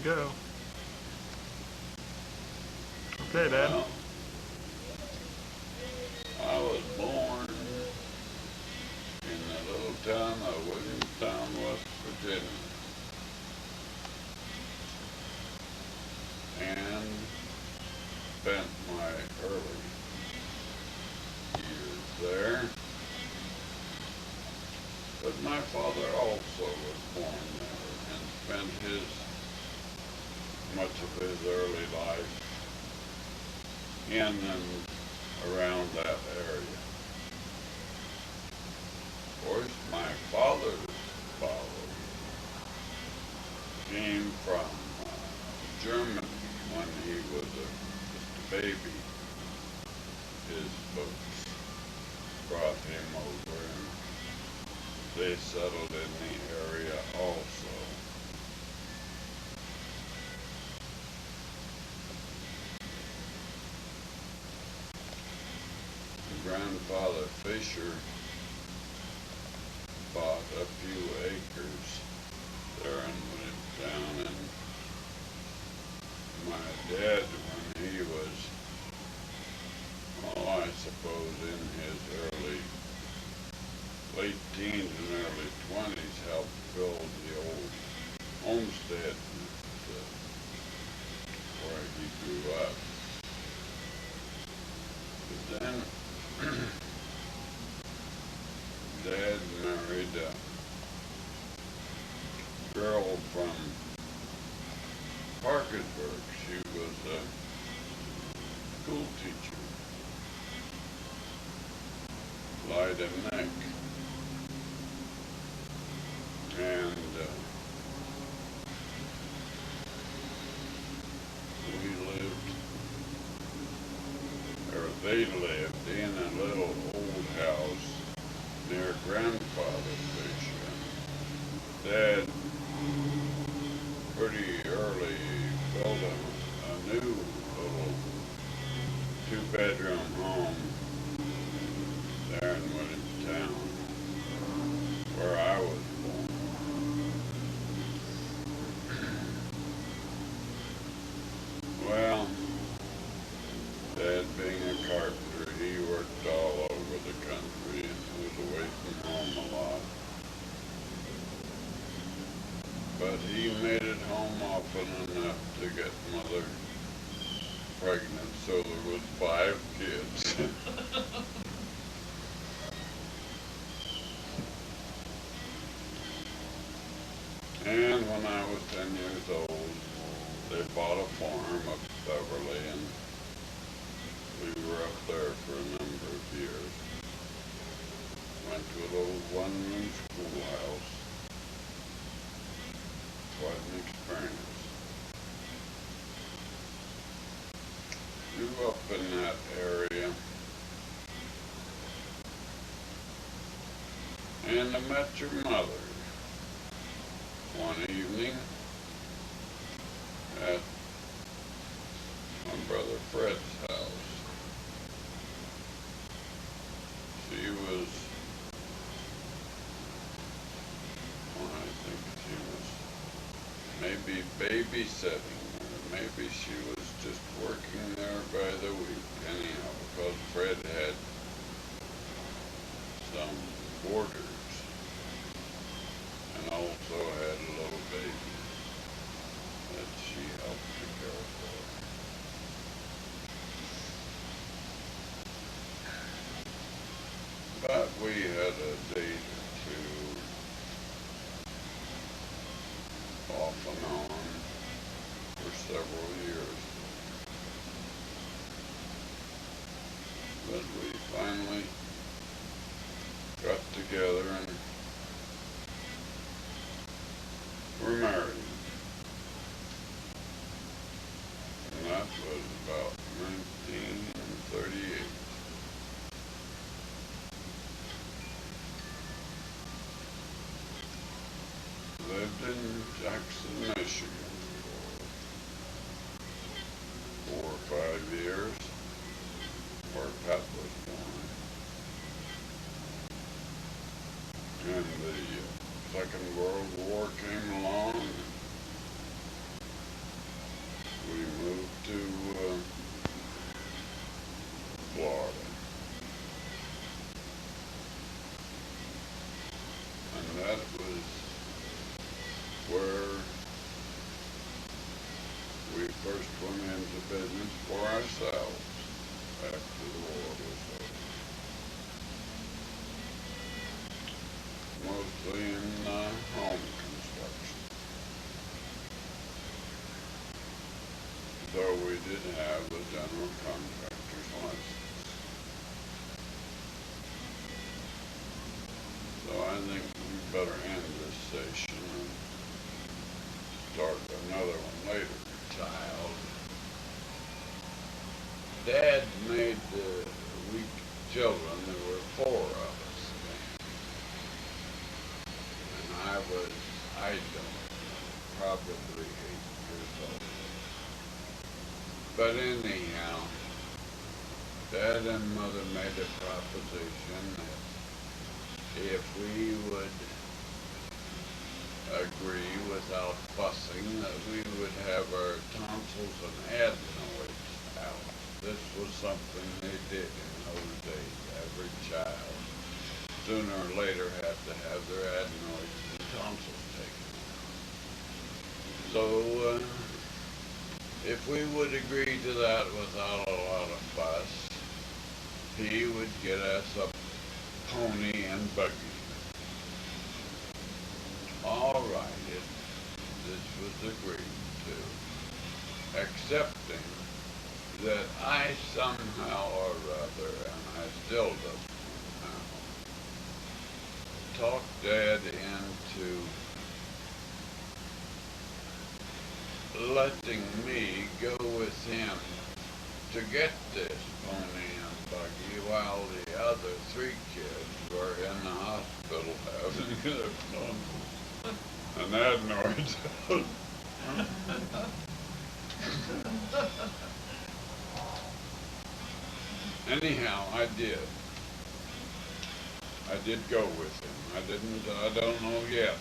go. Okay, Dad. Well, I was born in the little town of Williamstown, West Virginia, and spent my early years there. But my father also was born there and spent much of his early life in and around that area. Of course, my father's father came from Germany when he was just a baby. His folks brought him over and they settled in the area also. Grandfather Fischer bought a few acres there in Williamstown, and my dad, when he was, well, I suppose in his late teens and early 20s, helped build the old homestead where he grew up. But then Dad married a girl from Parkersburg. She was a school teacher, Lyda Neck. And they lived in a little old house near Grandfather Fischer. Dad pretty early built a new little two-bedroom home there in Williamstown, where I was born. Well, Dad being a carpenter, he worked all over the country and was away from home a lot. But he made it home often enough to get Mother pregnant, so there was 5 kids. And when I was 10 years old, they bought a farm up Beverly, and we were up there for a number of years. Went to a little one-room schoolhouse. Quite an experience. Grew up in that area. And I met your mother one evening at my brother Fred's house. She was, well, I think she was maybe babysitting, or maybe she was just working there by the week. Anyhow, because Fred had some boarders and also had a little baby that she helped to care for. But we had a date or two off and on for several years. But we finally got together and were married. And that was about 1938. Lived in Jackson, Michigan for 4 or 5 years, where Pat was born. And the Second World War came along. that was where we first went into business for ourselves after the war was over. Mostly in home construction. So we did have the general contractor's license. So I think we better end this session and start another one later. Child. Dad made we children, there were 4 of us. And I don't know, probably 8 years old. But anyhow, Dad and Mother made a proposition that if we would agree without fussing that we would have our tonsils and adenoids out. This was something they did in those days. Every child, sooner or later, had to have their adenoids and tonsils taken out. So, if we would agree to that without a lot of fuss, he would get us a pony and buggy. All right, this was agreed to, excepting that I somehow or other, and I still don't know, talked Dad into letting me go with him to get this pony and buggy while the other 3 kids were in the hospital having their and adenoids. Anyhow, I did go with him. I don't know yet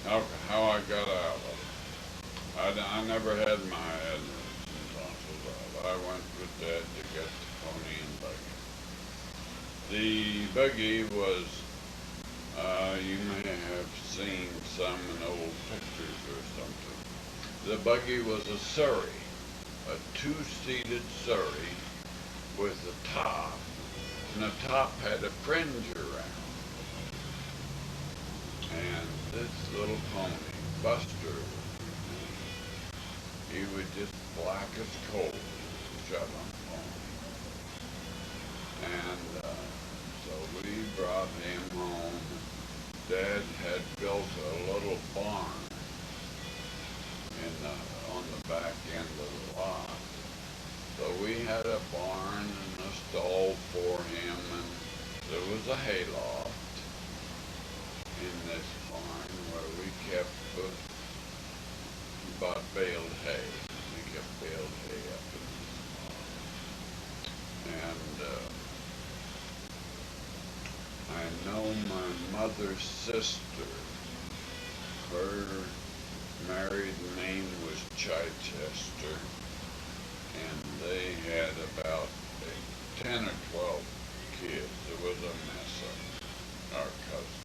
how I got out of it. I never had my adenoids and tonsils out. I went with Dad to get the pony and buggy. The buggy was, you may have seen some in old pictures or something. The buggy was a Surrey, a 2-seated Surrey with a top, and the top had a fringe around. And this little pony, Buster, he was just black as coal, shut on pony. And so we brought him home. Dad had built a little barn on the back end of the lot. So we had a barn and a stall for him, and there was a hayloft in this barn where we kept, bought baled hay. We kept baled hay up in this barn. And I know my mother's sister, her married name was Chichester, and they had about 10 or 12 kids. It was a mess of our cousins.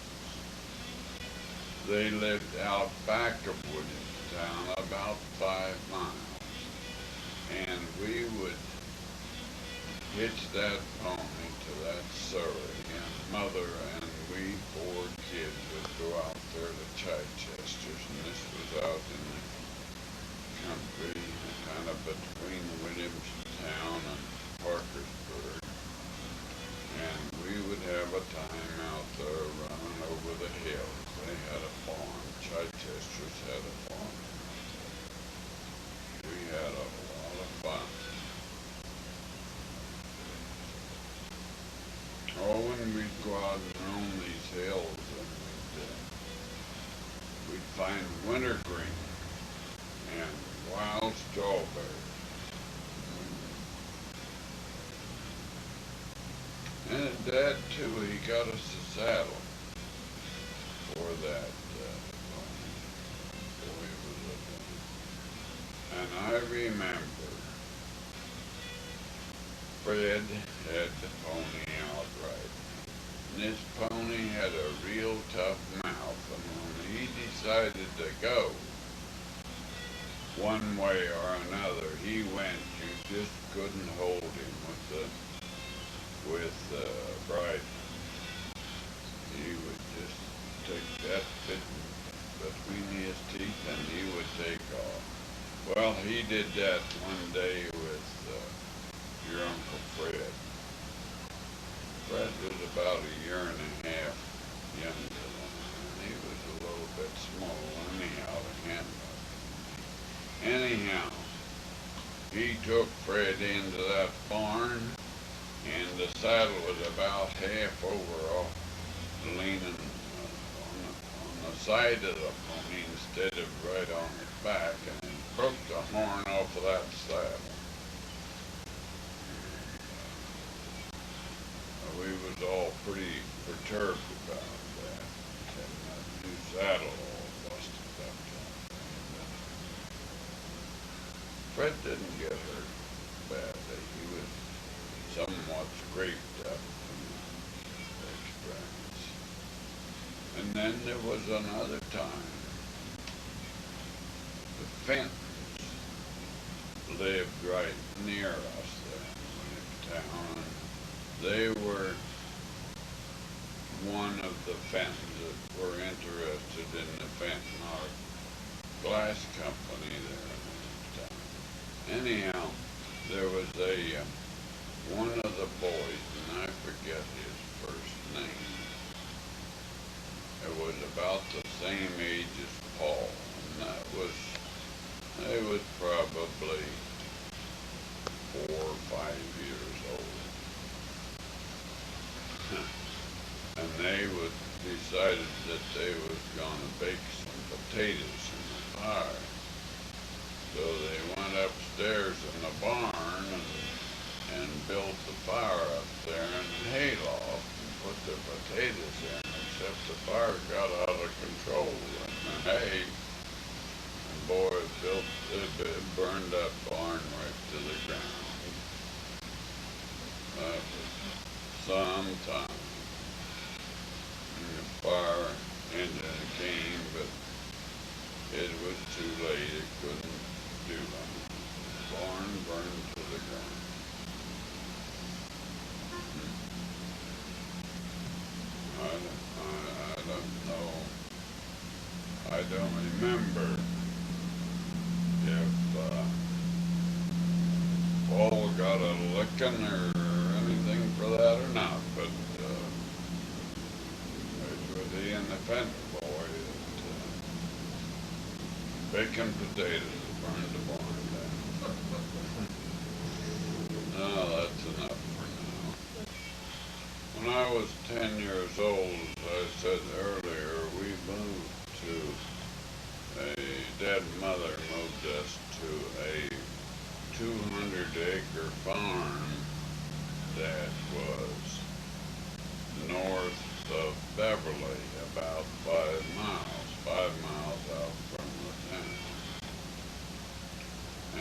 They lived out back of Williamstown, about 5 miles, and we would hitch that pony to that Surrey, and Mother and we 4 kids would go out there to Chichester's, and this was out in the country, kind of between Williamstown and Parkersburg, and we would have a time out there running over the hills. They had a farm. Chichester's had a farm. We had a lot of fun. Oh, when we'd go out and roam these hills, and we'd find wintergreen and wild strawberries. And Dad, too, he got us a saddle for that pony. Boy, it was a fun. And I remember Fred had the pony outright. And this pony had a real tough mouth, and he decided to go one way or another, he went. You just couldn't hold him with Bright. He would just take that bit between his teeth and he would take off. Well, he did that one day with your Uncle Fred. Fred was about a year and a half younger than him, and he was a little bit small anyhow to handle. Anyhow, he took Fred into that barn, and the saddle was about half over off, leaning on the side of the pony instead of right on his back, and he broke the horn off of that saddle. We was all pretty perturbed about that, and that new saddle all busted up. Fred didn't get hurt badly. He was somewhat scraped up from the experience. And then there was another time. The Fentons lived right near us there in the town. They were one of the Fentons that were interested in the Fenton Art Glass Company there in the town. Anyhow, there was one of the boys, and I forget his first name. It was about the same age as Paul, and they was probably 4 or 5 years old. And they decided that they was gonna bake some potatoes in the fire. So they went upstairs in the barn and built the fire up there in the hayloft and put the potatoes in, except the fire got out of control in the hay. And boy, it burned that barn right to the ground. That was some time. And the fire engine came, but it was too late. It couldn't do anything. The barn burned to the ground. I don't know. I don't remember if Paul got a licking or anything for that or not, but it was he and the Fenton boy that baking potatoes burned the barn down. No, that's enough for now. When I was 10 years old, as I said earlier, we moved Dad and Mother moved us to a 200-acre farm that was north of Beverly, about 5 miles out from the town.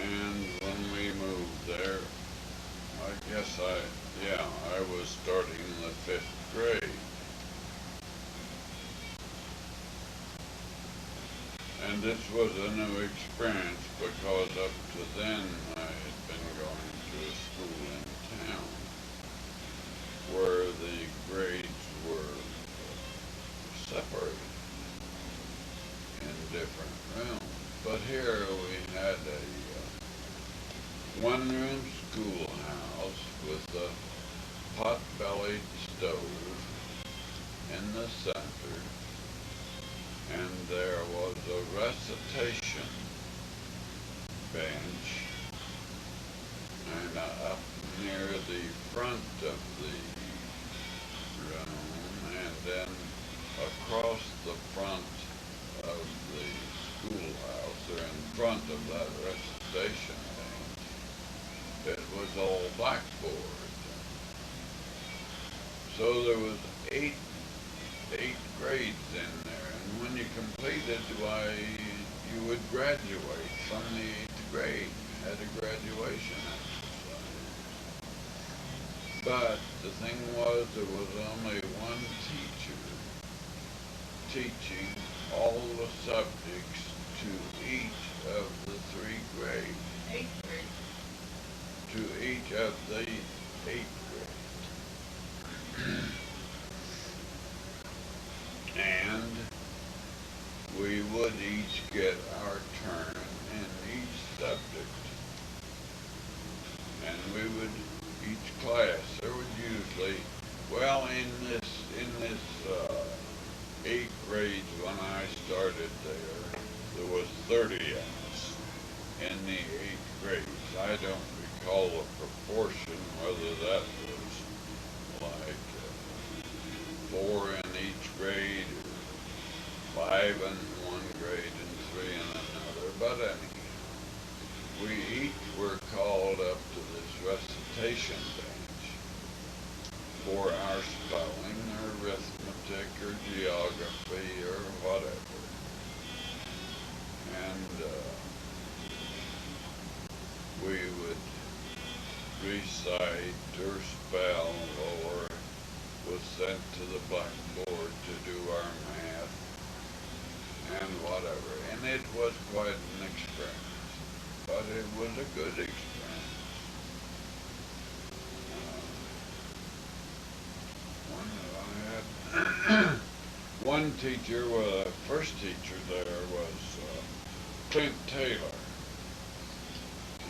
And when we moved there, I was starting the 5th grade. And this was a new experience because up to then I had been going to a school in town where the grades were separated in different rooms. But here we had a one-room schoolhouse with a pot-bellied stove in the center, and there was a recitation bench, and up near the front of the room, and then across the front of the schoolhouse, or in front of that recitation bench, it was all blackboard. So there was eight grades in there, and when you completed, you would graduate from the 8th grade. You had a graduation exercise. But the thing was, there was only one teacher teaching all the subjects to each of the three grades. Eighth grade. To each of the eighth grade. And we would each get our turn in each subject. And we would, each class, there was usually, well, in this eighth grades when I started there was 30 of us in the eighth grades. I don't recall the proportion, whether that was like 4 in each grade, or 5 in one grade and 3 in another. But anyhow, we each were called up to this recitation bench for our spelling or arithmetic or geography or whatever. And we would recite or spell or was sent to the blackboard to do our math and whatever. And it was quite an experience, but it was a good experience. One that I had, one teacher, well, the first teacher there was Clint Taylor.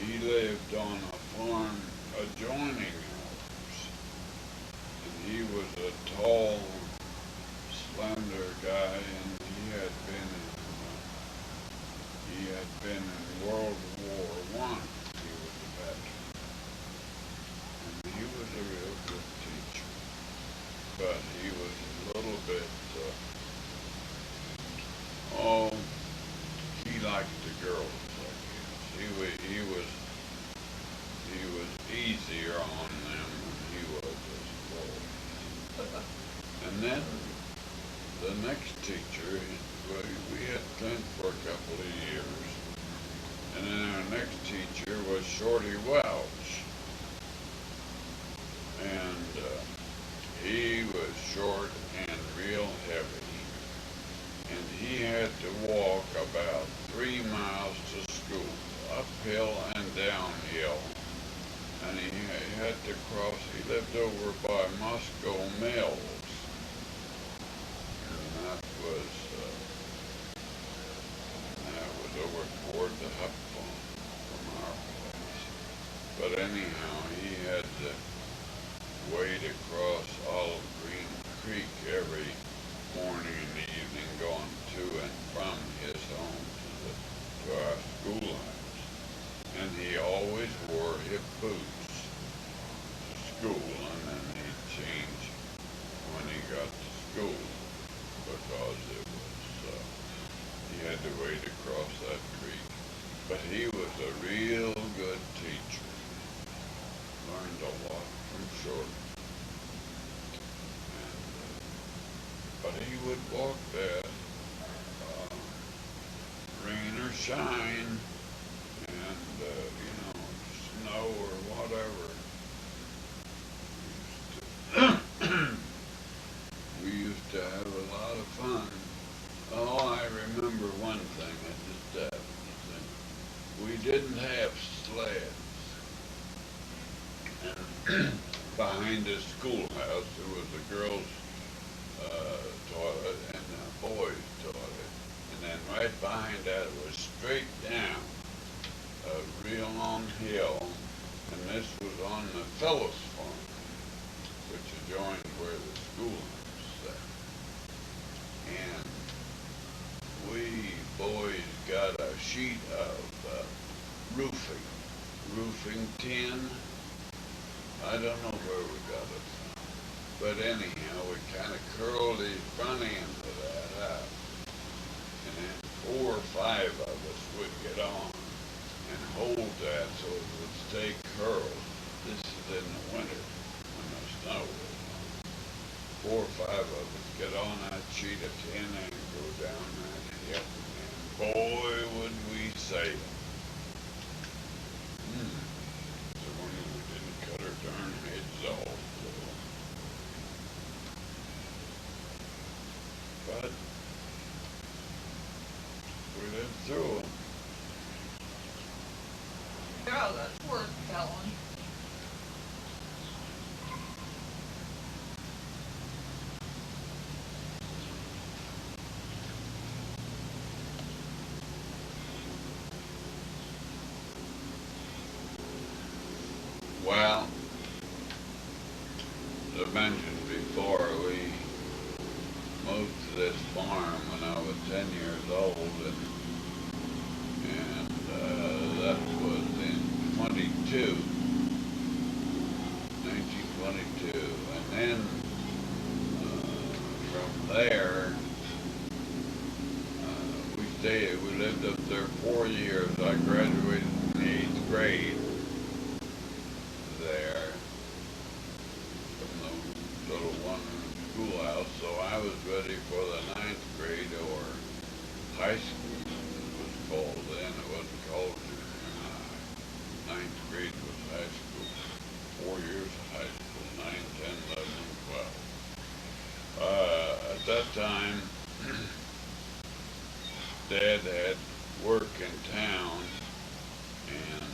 He lived on a farm adjoining ours, and he was a tall, slender guy, and he had been in World War I. He was a veteran, and he was a real good teacher, but he was a little bit, he liked the girls, I guess. He was easier on them than he was as boys. And then the next teacher, we had Clint for a couple of years, and then our next teacher was Shorty Welch, and he was short and real heavy, and he had to walk about 3 miles to school, uphill and downhill, and he had to cross, he lived over by Moscow Mills, and that was over toward the Hup Farm from our place. But anyhow, he had to wade across Olive Green Creek every morning and evening, going to and from his home to our schoolhouse. And he always wore hip boots to school, and then he'd change when he got to school, because it was, he had to wade across that creek. But he was a real good teacher. Learned a lot from Shorty. But he would walk that, rain or shine, and, snow or whatever. We used to have a lot of fun. Oh, I remember one thing that just happened. We didn't have sleds. And behind the schoolhouse, there was a girls' toilet and a boys' toilet. And then right behind that was straight down a real long hill. And this was on the Fellows Farm, which adjoined where the schoolhouse sat. And we boys got a sheet of roofing tin. I don't know where we got it from, but anyhow, we kind of curled the front end of that up, and then 4 or 5 of us would get on and hold that so it would stay curled. This is in the winter when the snow was on. 4 or 5 of us get on that sheet of tin and go down that hill, and boy, would we sail. So when we didn't cut our darn heads off. But through 'em. Yeah, that's worth telling. Well, as I mentioned before, we moved to this farm when I was 10 years old, and that was in 1922. And then from there, we lived up there 4 years. I graduated in the 8th grade there from the little one-room schoolhouse, so I was ready for the 9th grade, or high school it was called then. It wasn't called junior high. 9th grade was high school. 4 years of high school, 9, 10, 11, and 12. At that time, Dad had work in town, and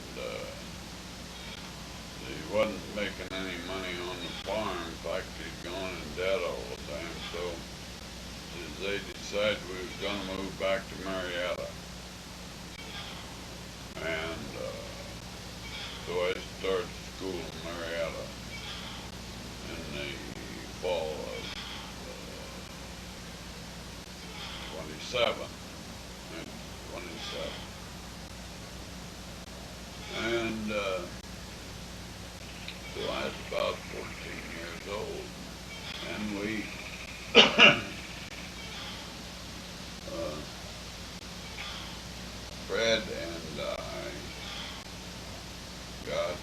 he wasn't making any money on the farm. In fact, he'd gone in debt all the time. So they decided we was going to move back to Marietta. And so I started school in Marietta in the fall of 27. 27. And so I was about 14 years old, and we Fred and I got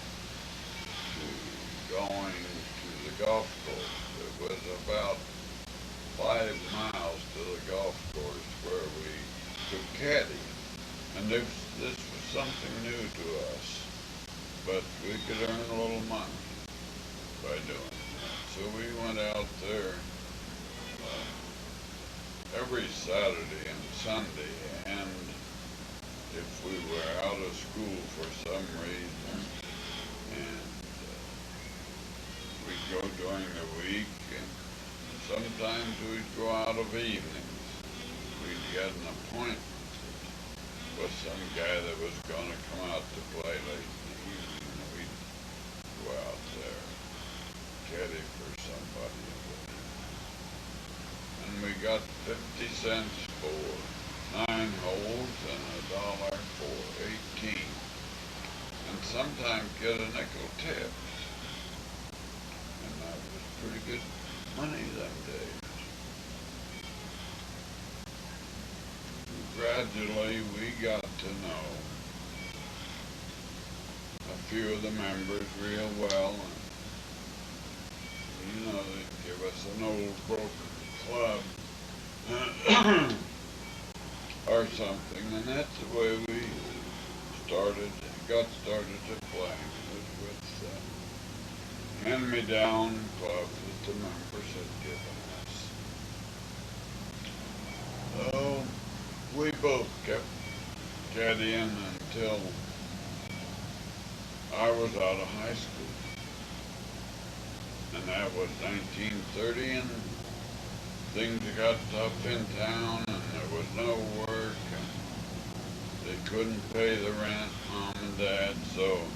to going to the golf course. It was about 5 miles to the golf course where we took caddy, and this was something new to us, but we could earn a little money by doing that. So we went out there every Saturday and Sunday, and if we were out of school for some reason, and we'd go during the week, and sometimes we'd go out of evenings. We'd get an appointment with some guy that was going to come out to play late in the evening, and we'd go out there, caddy for somebody. And we got 50 cents for 9 holes and $1 for 18. And sometimes get a nickel tip. And that was pretty good money them days. Gradually we got to know a few of the members real well, and they'd give us an old broken club or something, and that's the way we got started to play, with hand-me-down clubs that the members had given us. So we both kept caddying until I was out of high school, and that was 1930, and things got tough in town, and there was no work, and they couldn't pay the rent, Mom and Dad, so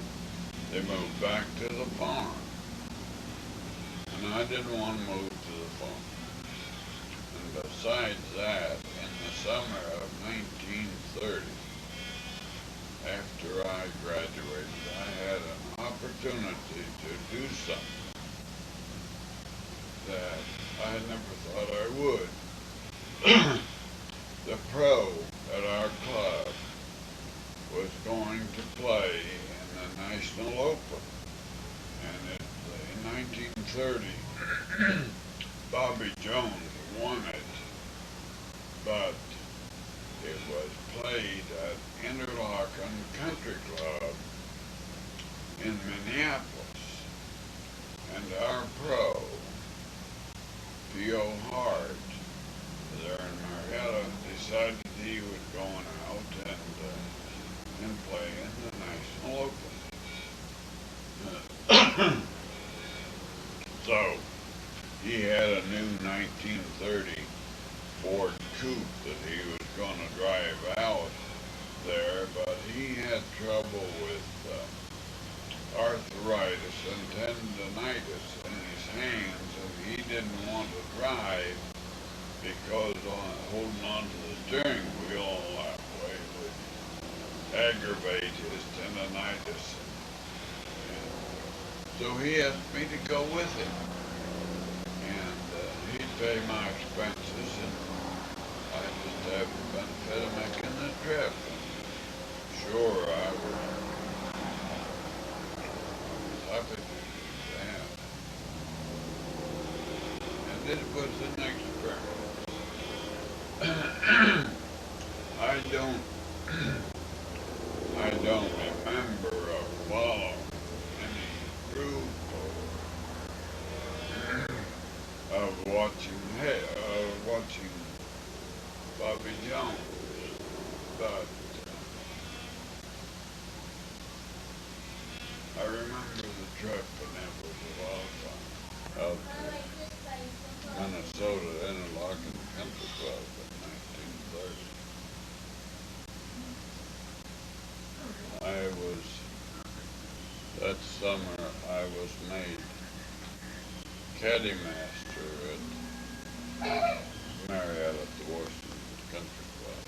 they moved back to the farm. And I didn't want to move to the farm. And besides that, in the summer of 1930, after I graduated, I had an opportunity to do something that I never thought I would. The pro at our club was going to play in the National Open, and in 1930, Bobby Jones won it, but it was played at Interlochen Country Club in Minneapolis, and our pro, P.O. Hart, there in Marietta, decided he was going out, 1930 Ford Coupe that he was going to drive out there, but he had trouble with arthritis and tendonitis in his hands, and he didn't want to drive because holding on to the steering wheel all that way would aggravate his tendonitis. So he asked me to go with him, and he'd pay my expenses, and I just have the benefit of making the trip. Sure, I was happy to do that, and it was an experience. I don't remember following any group of watching Bobby Jones, but I remember the trip, and it was a lot of fun. Out to Minnesota Interlochen Country Club in 1930. That summer I was made caddy master at Marriott at the Washington Country Club.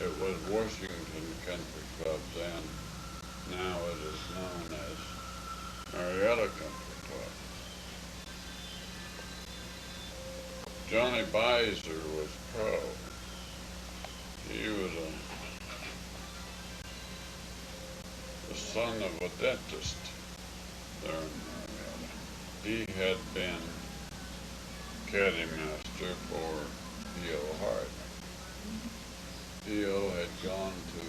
It was Washington Country Club then. Now it is known as Marietta Country Club. Johnny Beiser was pro. He was the son of a dentist there in Marietta. He had been caddy master for E.O. Hart. E.O. had gone to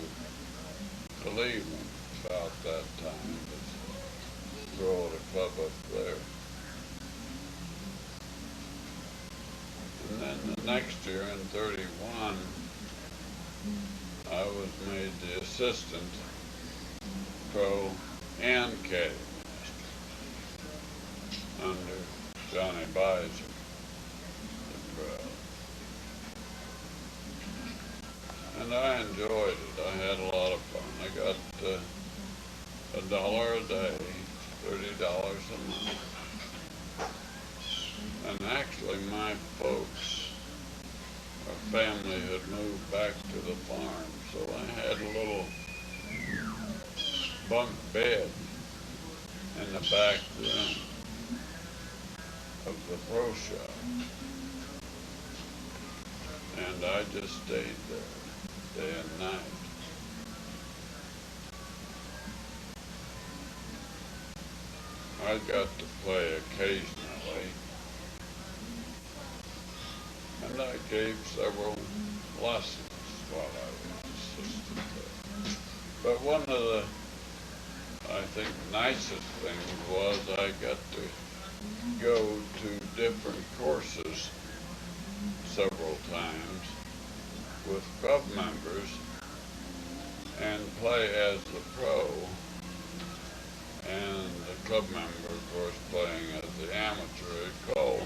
Cleveland about that time to grow at a club up there. And then the next year in 31, I was made the assistant pro and caddy master under Johnny Beiser, the pro. And I enjoyed it. I had a lot of fun. I got $1 a day, $30 a month. And actually my folks, our family had moved back to the farm, so I had a little bunk bed in the back room of the pro shop. And I just stayed there day and night. I got to play occasionally, and I gave several lessons while I was assistant there. But one of the, I think, nicest things was I got to go to different courses several times with club members and play as the pro, and the club member, of course, playing as the amateur at goal.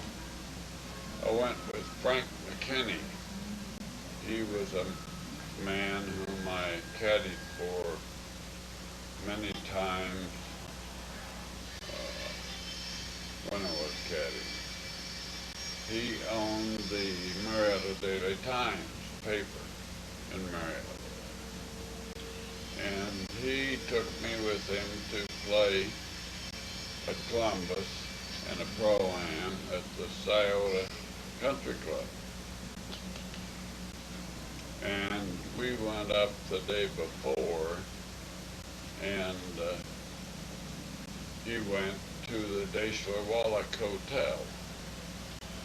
I went with Frank McKinney. He was a man whom I caddied for many times when I was caddying. He owned the Marietta Daily Times paper in Marietta. And he took me with him to play at Columbus in a pro-am at the Scioto Country Club. And we went up the day before, and he went to the Daisler Wallach Hotel.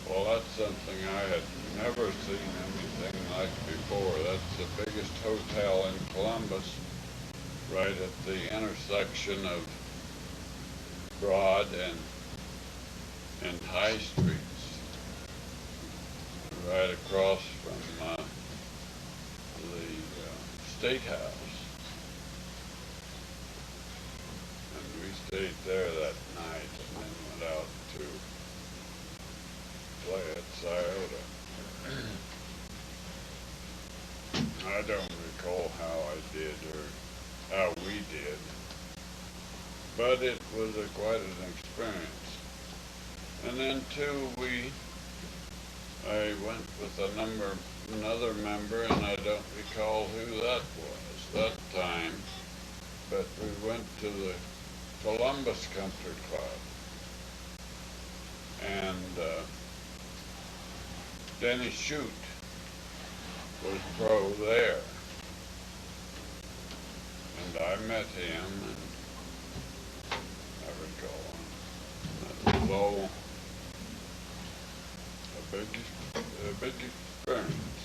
Well, that's something I had never seen anything like before. That's the biggest hotel in Columbus, right at the intersection of Broad and High Streets, right across from the State House. And we stayed there that night and then went out to play I don't recall how I did or how we did, but it was quite an experience. And then too, I went with another member, and I don't recall who that was that time, but we went to the Columbus Country Club, and Denny Shute was pro there, and I met him, and I recall him. That was all a big experience.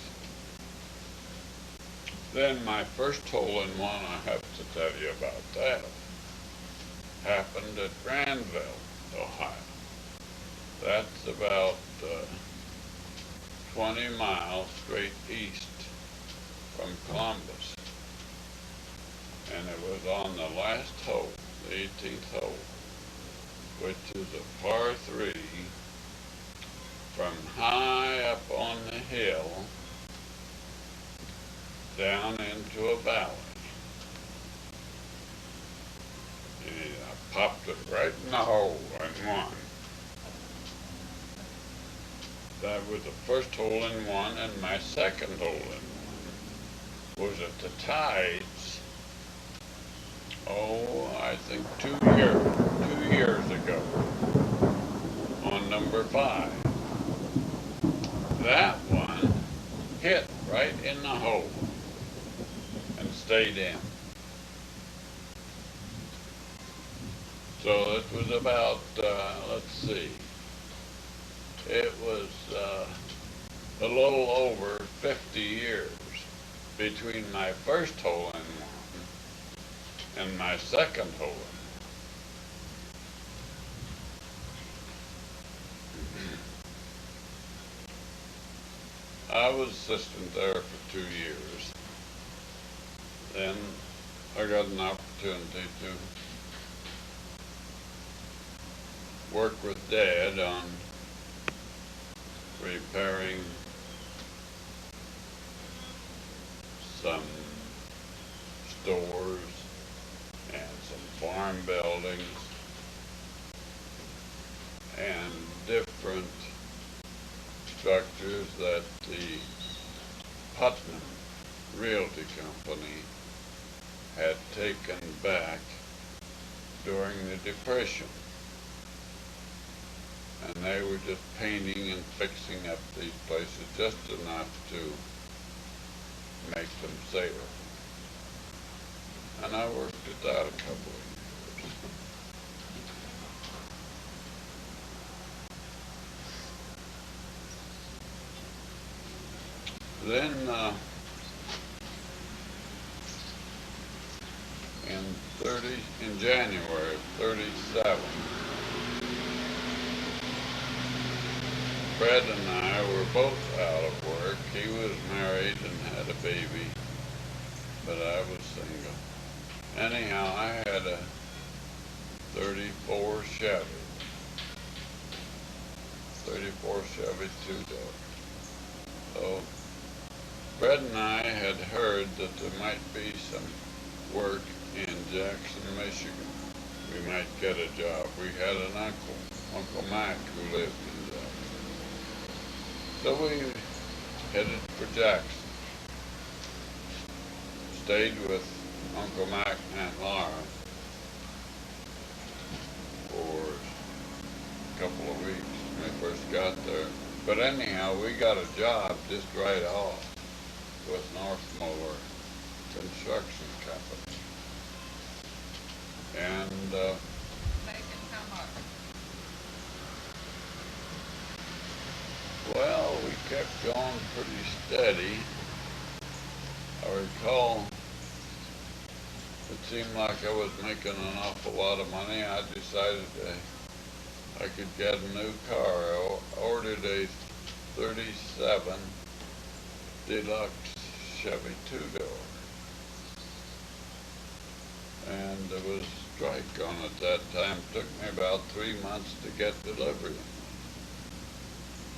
Then my first hole-in-one, I have to tell you about that, happened at Granville, Ohio. That's about 20 miles straight east from Columbus. And it was on the last hole, the 18th hole, which is a par 3 from high up on the hill down into a valley. And I popped it right in the hole and won. That was the first hole-in-one, and my second hole-in-one was at the Tides, I think 2 years ago, on number 5. That one hit right in the hole and stayed in. So it was about, let's see, it was a little over 50 years between my first hole-in-one and my second hole-in-one. I was assistant there for 2 years. Then I got an opportunity to work with Dad on repairing some stores and some farm buildings and different structures that the Putnam Realty Company had taken back during the Depression. And they were just painting and fixing up these places just enough to make them safe. And I worked at that a couple of years. Then in January of 37, Fred and I were both out of work. He was married and had a baby, but I was single. Anyhow, I had a 34 Chevy 2-door. So Fred and I had heard that there might be some work in Jackson, Michigan. We might get a job. We had an Uncle Mac, who lived in Jackson. So we headed for Jackson. Stayed with Uncle Mac and Aunt Laura for a couple of weeks when we first got there. But anyhow, we got a job just right off with North Mower Construction Company. And Making how much? well, we kept going pretty steady. I recall it seemed like I was making an awful lot of money. I decided I could get a new car. I ordered a 37 Deluxe Chevy 2-door. And there was a strike on at that time. It took me about 3 months to get delivery.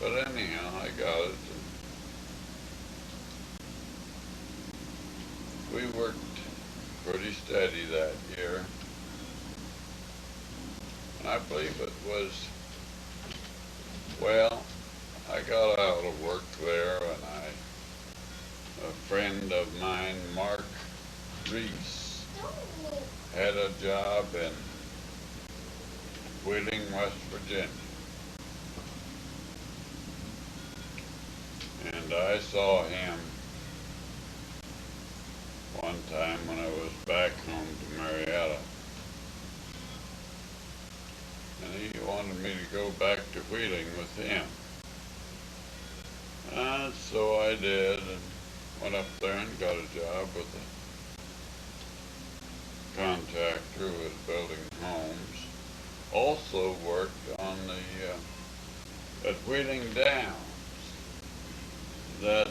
But anyhow, I got it. we worked pretty steady that year. And I believe it was, well, I got out of work there and a friend of mine, Mark Reese, had a job in Wheeling, West Virginia. And I saw him one time when I was back home to Marietta. And he wanted me to go back to Wheeling with him. And so I did, and went up there and got a job with a contractor who was building homes. Also worked on the at Wheeling Downs. That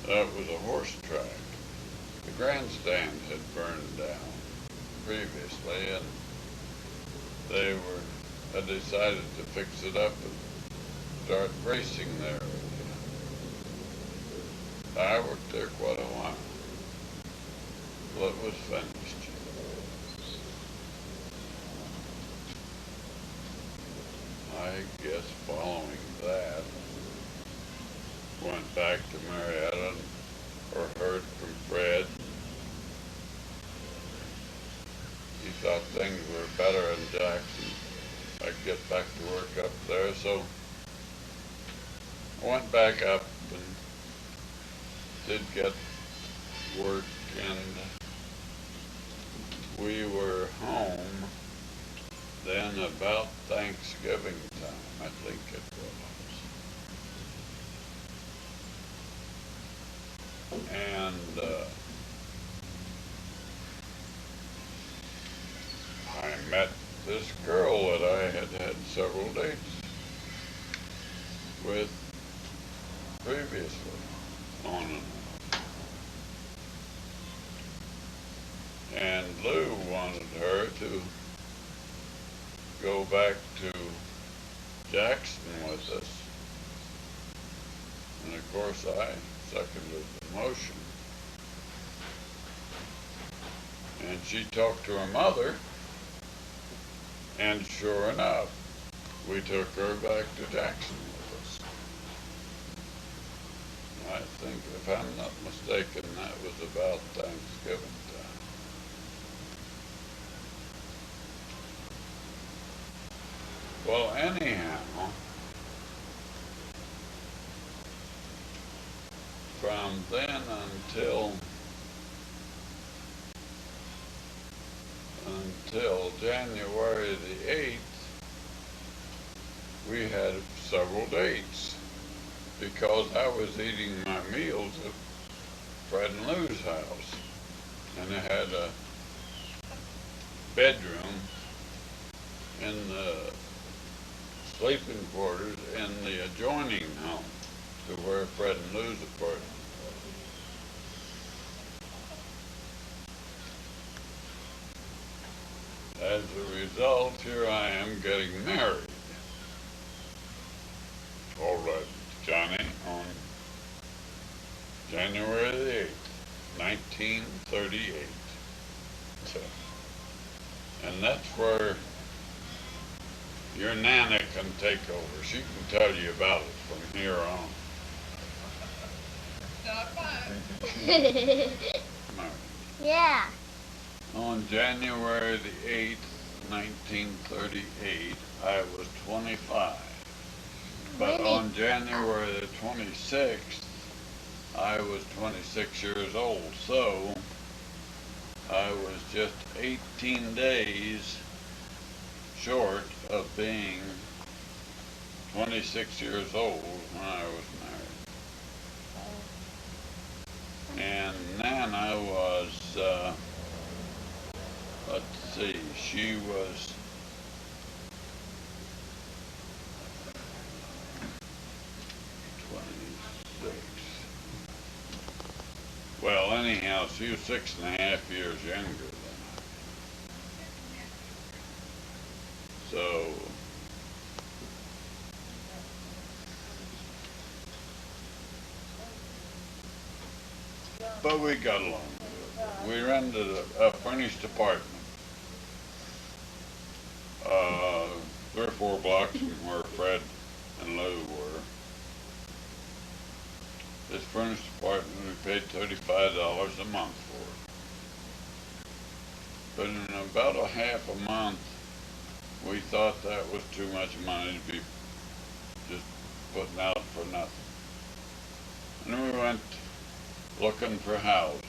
was a horse track. The grandstand had burned down previously, and had decided to fix it up and start racing there again. I worked there quite a while till it was finished. I guess following that, went back to Marietta or heard from Fred. He thought things were better in Jackson. I'd get back to work up there, so I went back up and did get work, and we were home then about Thanksgiving time, I think it was. And I met this girl that I had had several dates with previously, on and off. And Lou wanted her to go back to Jackson with us. And of course I seconded the motion. And she talked to her mother, and sure enough, we took her back to Jackson with us. I think, if I'm not mistaken, that was about Thanksgiving time. Well, anyhow, from then until January the 8th, we had several dates because I was eating my meals at Fred and Lou's house, and they had a bedroom in the sleeping quarters in the adjoining home to where Fred and Lou's apartment was. As a result, here I am getting married. All right, Johnny, on January the 8th, 1938. So, and that's where your Nana can take over. She can tell you about it from here on. Not fun. Yeah. On January the 8th, 1938, I was 25. But on January the 26th, I was 26 years old. So I was just 18 days short of being 26 years old when I was married. And Nana was, let's see, she was 26. Well, anyhow, she was 6.5 years younger than I. So, but we got along with it. We rented a furnished apartment, 3 or 4 blocks from where Fred and Lou were. This furnished apartment, we paid $35 a month for it. But in about a half a month, we thought that was too much money to be just putting out for nothing. And then we went looking for houses.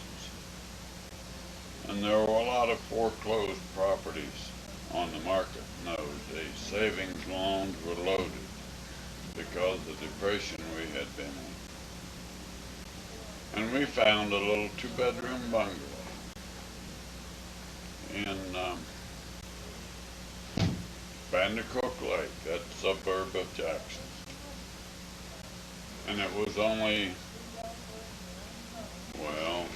And there were a lot of foreclosed properties on the market in those days. Savings loans were loaded because of the depression we had been in. And we found a little 2-bedroom bungalow in Vandercook Lake, that suburb of Jackson. And it was only, well,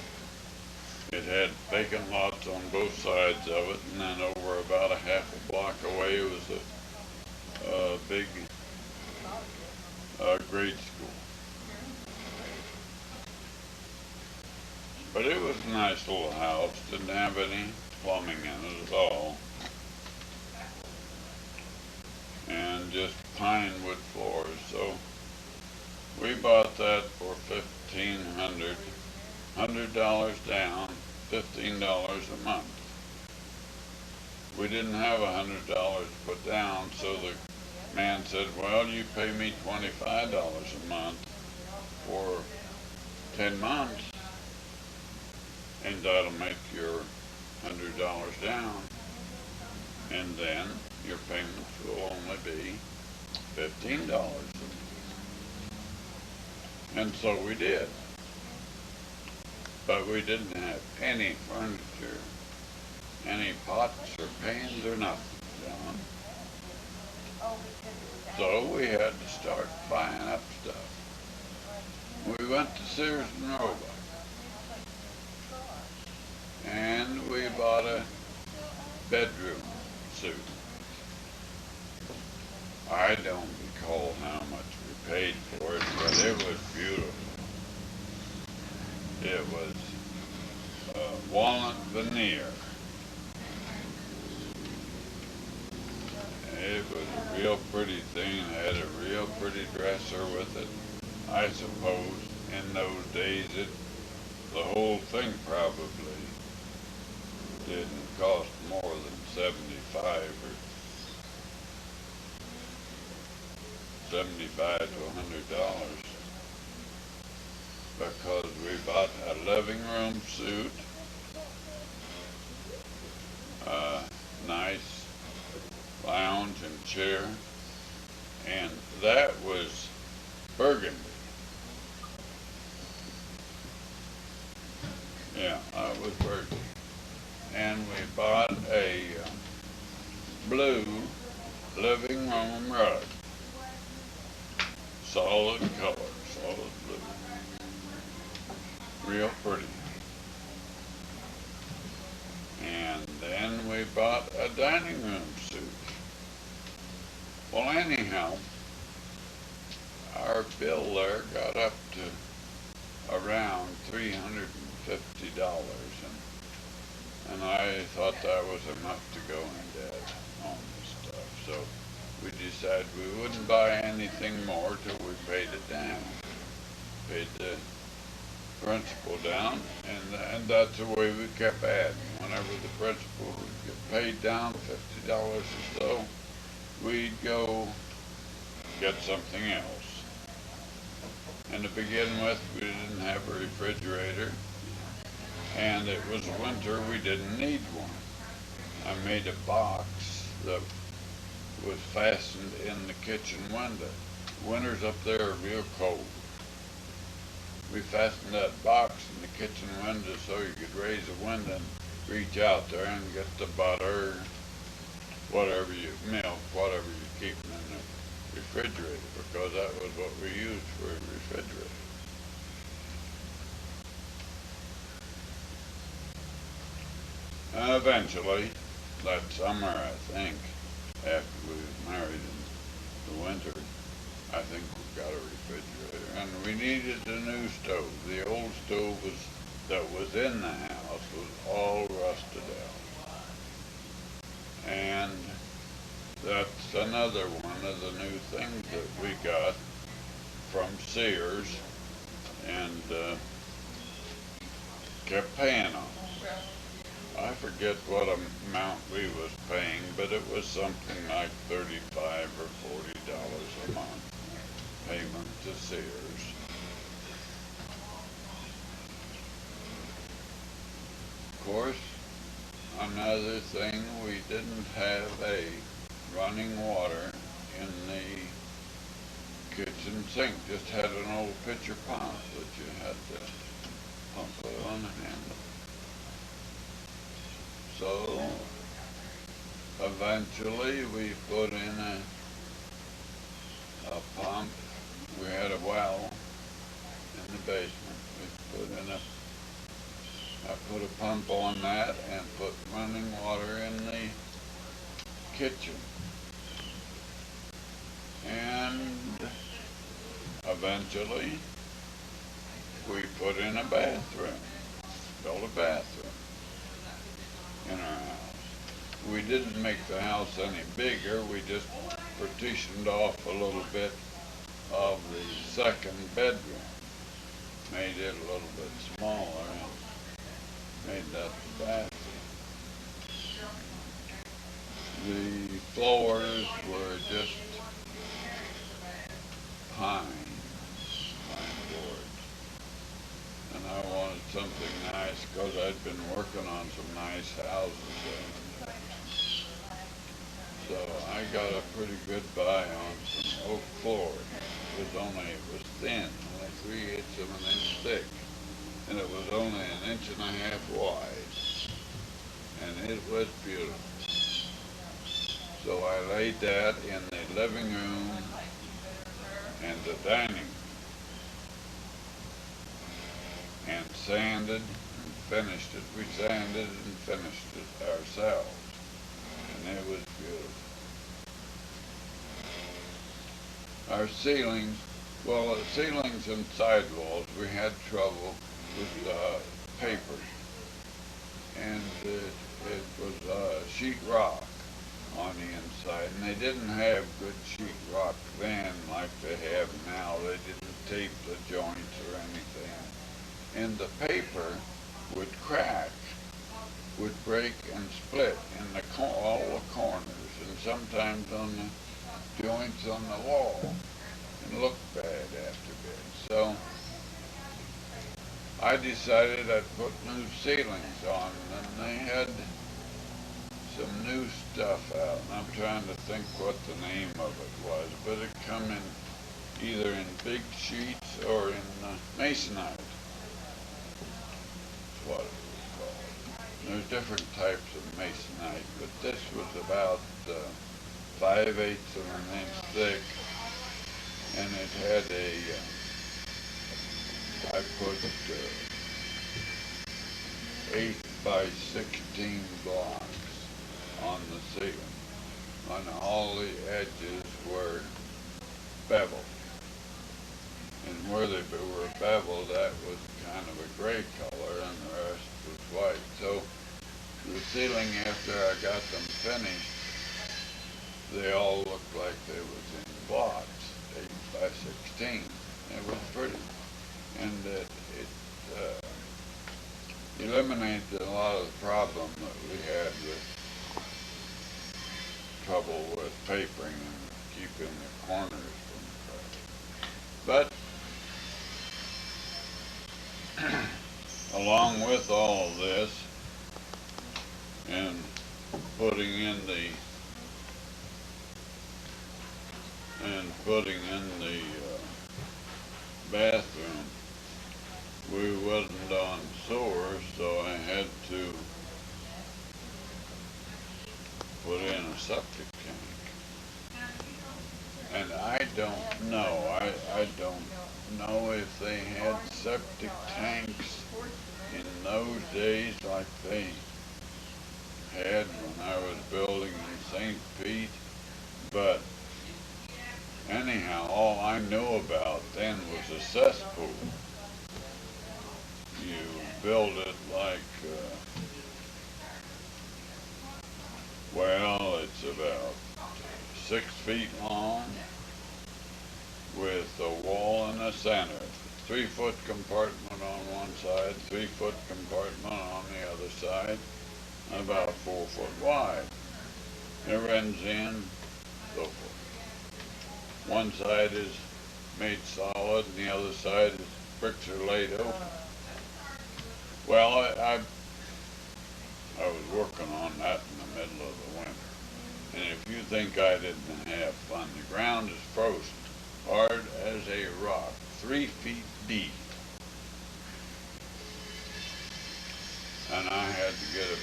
it had vacant lots on both sides of it, and then over about a half a block away was a big grade school. But it was a nice little house, didn't have any plumbing in it at all, and just pine wood floors. So we bought that for $1,500 down, $15 a month. We didn't have $100 put down, so the man said, well, you pay me $25 a month for 10 months, and that'll make your $100 down, and then your payments will only be $15 a month. And so we did. But we didn't have any furniture, any pots or pans or nothing, John. So we had to start buying up stuff. We went to Sears and Roebuck, and we bought a bedroom suit. I don't recall how much we paid for it, but it was beautiful. It was walnut veneer. It was a real pretty thing. It had a real pretty dresser with it. I suppose in those days the whole thing probably didn't cost more than $75 to $100, because we bought a living room suit, a nice lounge and chair, and that was burgundy. Yeah, that was burgundy. And we bought a blue living room rug. Solid color, solid blue. Real pretty. And then we bought a dining room suit. Well, anyhow, our bill there got up to around $350, and I thought that was enough to go in debt on this stuff. So we decided we wouldn't buy anything more till we paid it down. Paid the principal down, and that's the way we kept adding. Whenever the principal would get paid down $50 or so, we'd go get something else. And to begin with, we didn't have a refrigerator, and it was winter, we didn't need one. I made a box that was fastened in the kitchen window. Winters up there are real cold. We fastened that box in the kitchen window so you could raise the window and reach out there and get the butter, milk, whatever you keep in the refrigerator, because that was what we used for a refrigerator. And eventually, that summer, I think, after we were married in the winter, I think we got a refrigerator, and we needed a new stove. The old stove was that was in the house was all rusted out. And that's another one of the new things that we got from Sears and kept paying on. I forget what amount we was paying, but it was something like $35 or $40 a month payment to Sears. Of course, another thing, we didn't have a running water in the kitchen sink. Just had an old pitcher pump that you had to pump it on the handle. So eventually we put in a pump. We had a well in the basement. I put a pump on that and put running water in the kitchen. And eventually we put in a bathroom, built a bathroom in our house. We didn't make the house any bigger, we just partitioned off a little bit of the second bedroom, made it a little bit smaller and made that the bathroom. The floors were just pine boards. And I wanted something nice because I'd been working on some nice houses. So I got a pretty good buy on some oak flooring. It was thin, like 3/8 of an inch thick. And it was only an inch and a half wide. And it was beautiful. So I laid that in the living room and the dining room and sanded and finished it. We sanded and finished it ourselves. And it was beautiful. Our ceilings, well, the ceilings and sidewalls, we had trouble with paper. And it was sheet rock on the inside, and they didn't have good sheet rock then like they have now. They didn't tape the joints or anything. And the paper would crack, would break and split in all the corners, and sometimes on the joints on the wall, and looked bad after a bit. So I decided I'd put new ceilings on, and they had some new stuff out, and I'm trying to think what the name of it was, but it come in either in big sheets or in masonite. That's what it was called. There's different types of masonite, but this was about 5/8 of an inch thick, and it had I put 8x16 blocks on the ceiling, and all the edges were beveled. And where they were beveled, that was kind of a gray color, and the rest was white. So the ceiling, after I got them finished, they all looked like they was in blocks, 8x16. It was pretty, and it eliminated a lot of the problem that we had with trouble with papering and keeping the corners from cracking. But along with all of this and putting in the bathroom, we wasn't on sewer, so I had to put in a septic tank. And I don't know, I don't know if they had septic tanks in those days like they had when I was building in St. Pete, but anyhow, all I knew about then was a cesspool. You build it like, well, it's about 6 feet long with a wall in the center. 3-foot compartment on one side, 3-foot compartment on the other side, about 4 foot wide. Never ends in, so forth. One side is made solid and the other side is bricks are laid over. Well, I was working on that in the middle of the winter. And if you think I didn't have fun, the ground is frozen, hard as a rock, 3 feet deep. And I had to get a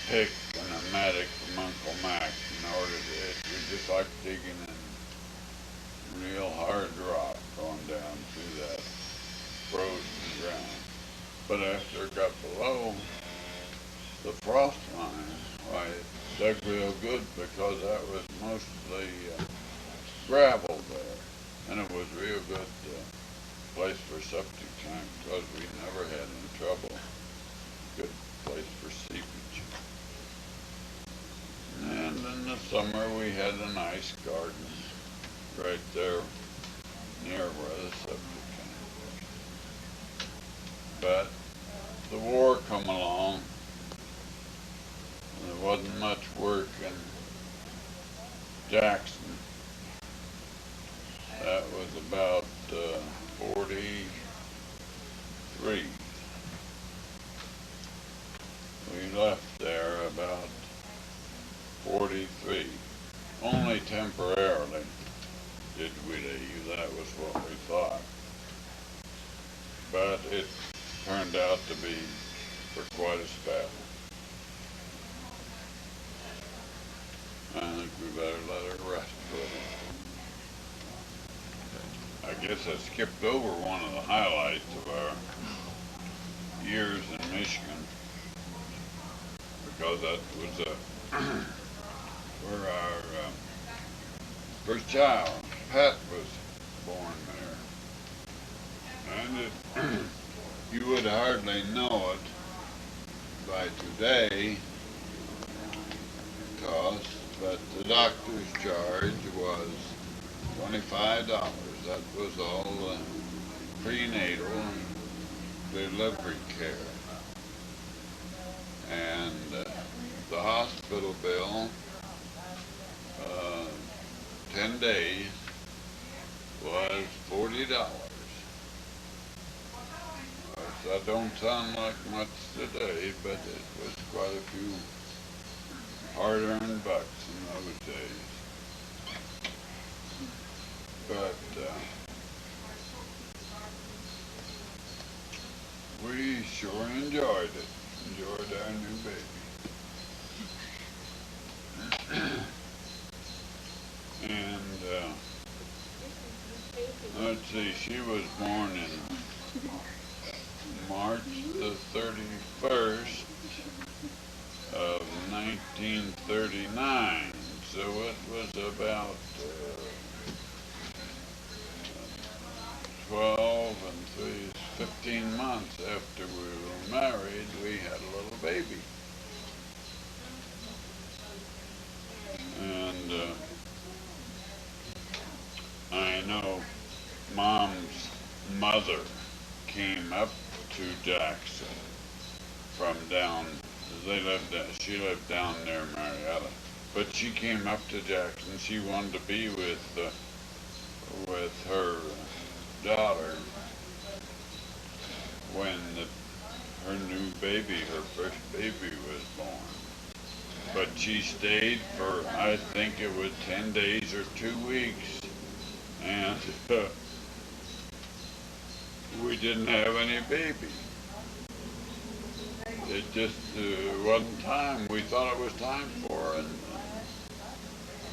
pick and a mattock from Uncle Mac in order to, it was just like digging in real hard rock going down through that frozen ground. But after it got below the frost line, why, it dug real good because that was mostly gravel there. And it was real good place for septic tank because we never had any trouble. Good place for seepage. And in the summer we had a nice garden right there near where the septic tank was. But the war come along and there wasn't much work in Jackson. That was about 43. We left there about 43. Only temporarily did we leave. That was what we thought. But it turned out to be for quite a spell. I think we better let her rest for a minute. I guess I skipped over one of the highlights of our years in Michigan because that was where our first child, Pat, was born there. And it, you would hardly know it by today because, but the doctor's charge was $25. That was all prenatal and delivery care. And the hospital bill, 10 days, was $40. That don't sound like much today, but it was quite a few hard-earned bucks in those days. But we sure enjoyed it. Enjoyed our new baby. And let's see, she was born in March the 31st of 1939. So it was about 12 and 15 months after we were married, we had a little baby. And I know Mom's mother came up to Jackson from down, she lived down near Marietta, but she came up to Jackson. She wanted to be with her daughter when her new baby, her first baby was born. But she stayed for, I think it was 10 days or 2 weeks, and we didn't have any baby. It just wasn't time. We thought it was time for her, and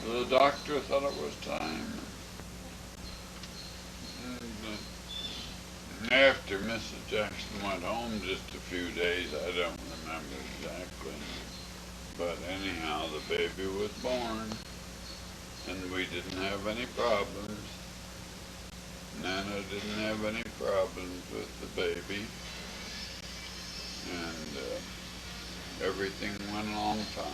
the doctor thought it was time. And after Mrs. Jackson went home just a few days, I don't remember exactly, but anyhow, the baby was born, and we didn't have any problems. Nana didn't have any problems with the baby, and everything went along fine.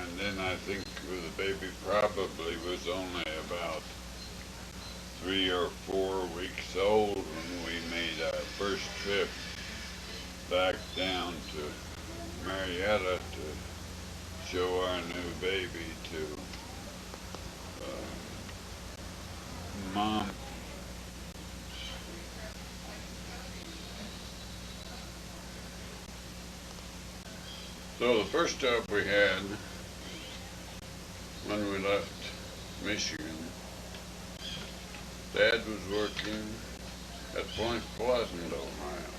And then I think the baby probably was only about 3 or 4 weeks old when we made our first trip back down to Marietta to show our new baby to Mom. So the first job we had when we left Michigan, Dad was working at Point Pleasant, Ohio,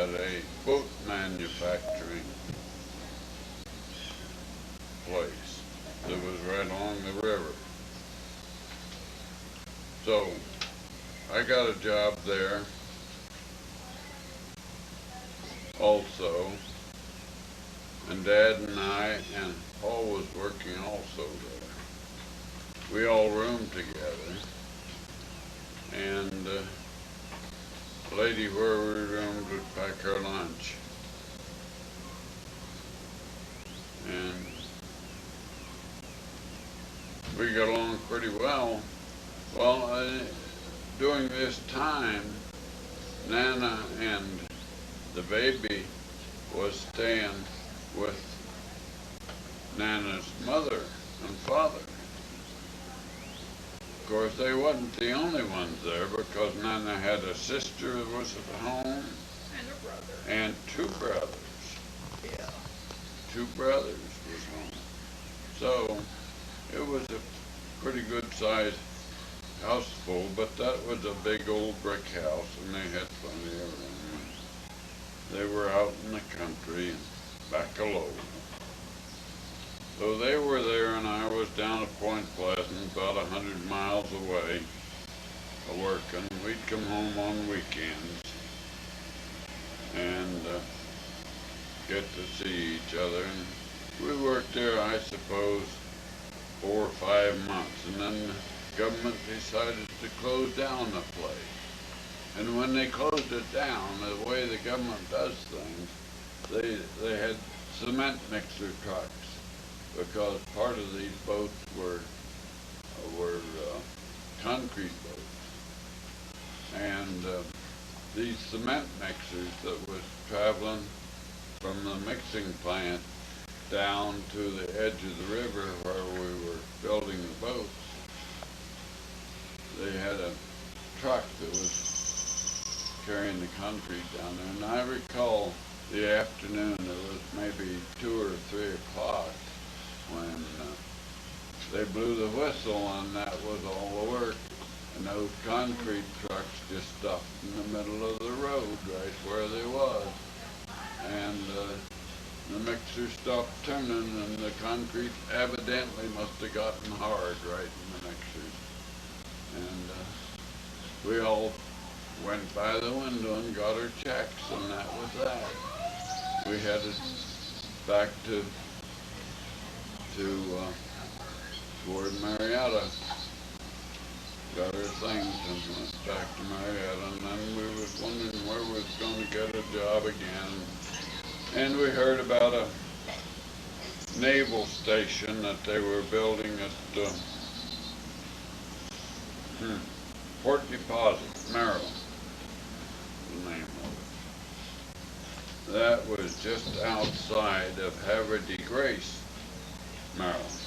at a boat manufacturing place that was right along the river. So I got a job there also, and Dad and I and Paul was working also there. We all roomed together, and the lady where we roomed would pack our lunch. And we got along pretty well. Well, during this time, Nana and the baby was staying with Nana's mother and father. Of course, they wasn't the only ones there, because Nana had a sister that was at home. And a brother. And 2 brothers. Yeah. 2 brothers was home. So it was a pretty good sized house full, but that was a big old brick house, and they had plenty of room. They were out in the country, back alone. So they were there, and I was down at Point Pleasant, about 100 miles away, working. We'd come home on weekends and get to see each other. And we worked there, I suppose, 4 or 5 months, and then the government decided to close down the place. And when they closed it down, the way the government does things, they had cement mixer trucks, because part of these boats were concrete boats. And these cement mixers that was traveling from the mixing plant down to the edge of the river where we were building the boats, they had a truck that was carrying the concrete down there. And I recall the afternoon, it was maybe 2 or 3 o'clock, when they blew the whistle, and that was all the work. And those concrete trucks just stopped in the middle of the road right where they was. And the mixer stopped turning, and the concrete evidently must have gotten hard right in the mixers. And we all went by the window and got our checks, and that was that. We headed back toward Marietta, got our things and went back to Marietta, and then we was wondering where we was going to get a job again. And we heard about a naval station that they were building at Port Deposit, Maryland, the name of it. That was just outside of Havre de Grace, Maryland.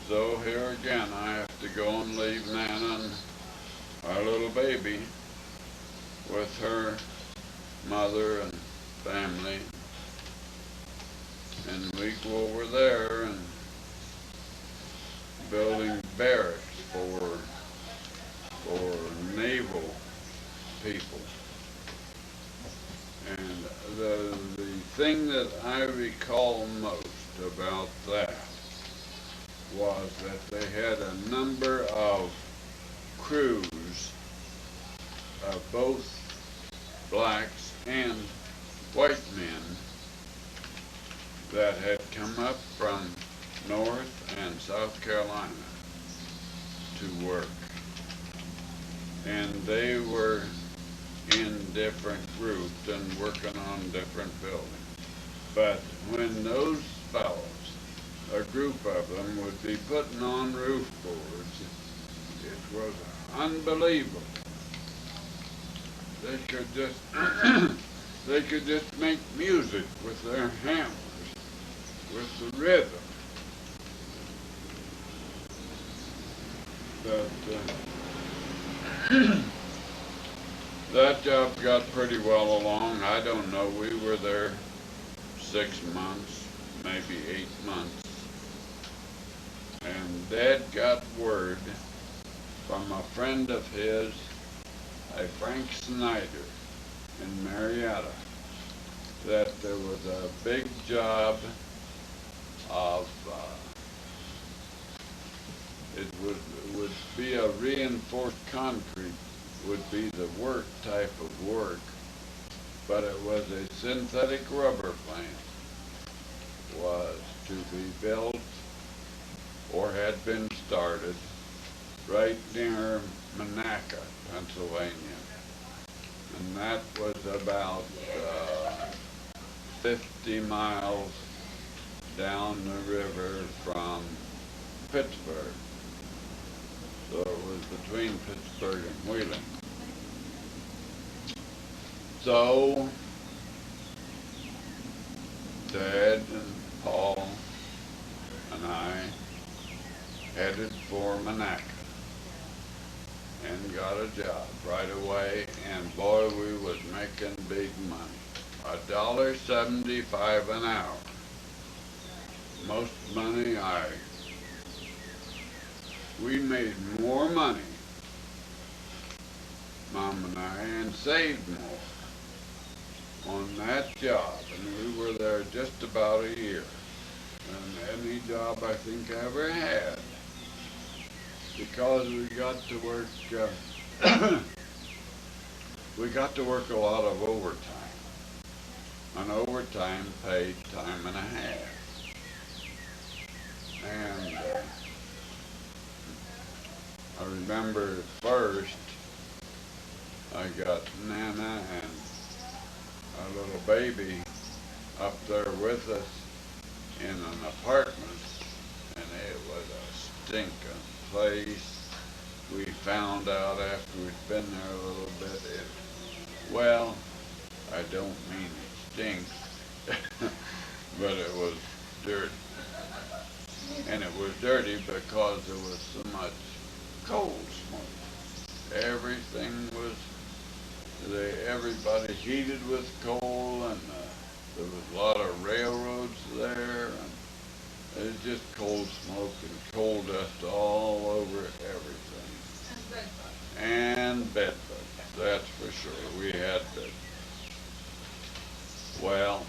So here again, I have to go and leave Nana and our little baby with her mother and family, and we go over there and building barracks for naval people. And the thing that I recall most about that was that they had a number of crews of both blacks and white men that had come up from North and South Carolina to work. and they were in different groups and working on different buildings. But when those fellows, a group of them, would be putting on roof boards, it was unbelievable. They could just they could just make music with their hammers, with the rhythm. But that job got pretty well along. I don't know. We were there 6 months, maybe 8 months. And Dad got word from a friend of his, a Frank Snyder in Marietta, that there was a big job of, it would be a reinforced concrete, would be the work type of work, but it was a synthetic rubber plant, was to be built or had been started right near Monaca, Pennsylvania. And that was about 50 miles down the river from Pittsburgh. So it was between Pittsburgh and Wheeling. So Dad and Paul and I headed for Monaca and got a job right away, and boy, we was making big money. $1.75 an hour. Most money we made more money, Mom and I, and saved more on that job, and we were there just about a year. And any job I think I ever had, because we got to work we got to work a lot of overtime, and overtime paid time and a half. And I remember first I got Nana and a little baby up there with us in an apartment, and it was a stinking place. We found out after we'd been there a little bit, well, I don't mean it stinks, but it was dirty. And it was dirty because there was so much coal smoke. Everything was, everybody heated with coal, and there was a lot of railroads there, and it was just coal smoke and coal dust all over everything. And bed bugs, that's for sure. We had bed bugs. Well,